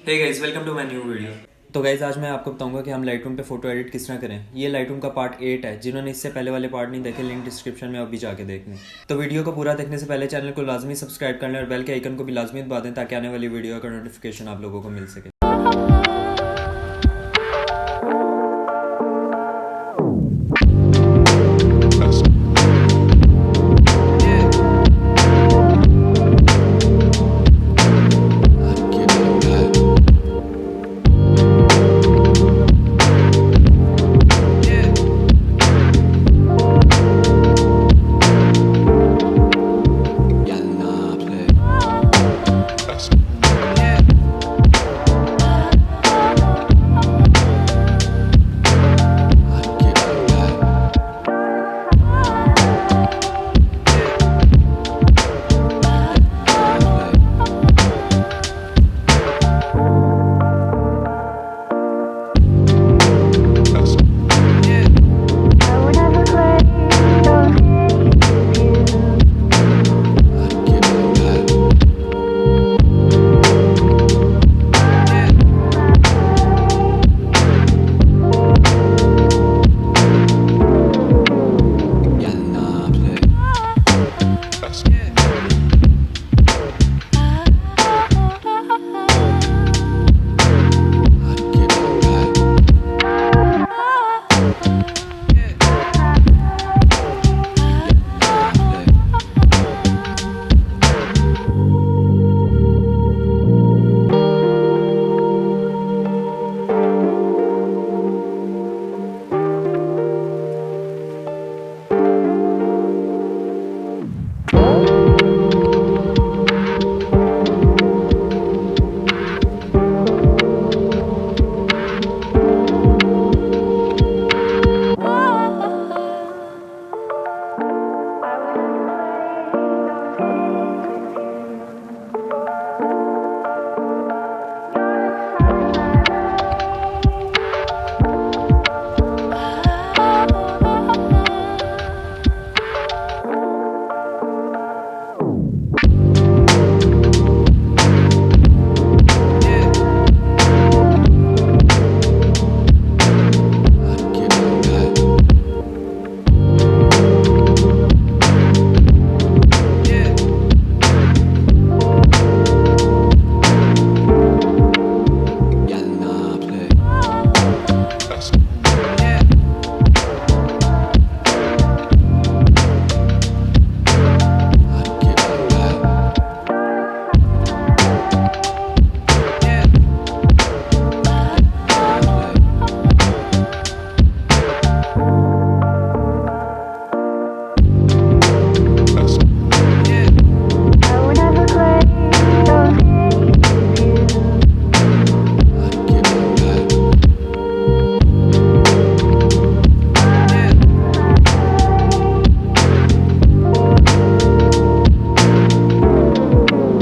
Hey guys, welcome to my new video. तो guys, आज मैं आपको बताऊंगा कि हम लाइटरूम पे फोटो एडिट किस तरह करें। ये लाइटरूम का पार्ट 8 है। जिन्होंने इससे पहले वाले पार्ट नहीं देखे, लिंक डिस्क्रिप्शन में अभी जाके देख लें। तो वीडियो को पूरा देखने से पहले चैनल को लाजमी सब्सक्राइब कर लें और बेल के आइकन को भी लाजमी दबा दें ताकि आने वाली वीडियो का नोटिफिकेशन आप लोगों को मिल सके।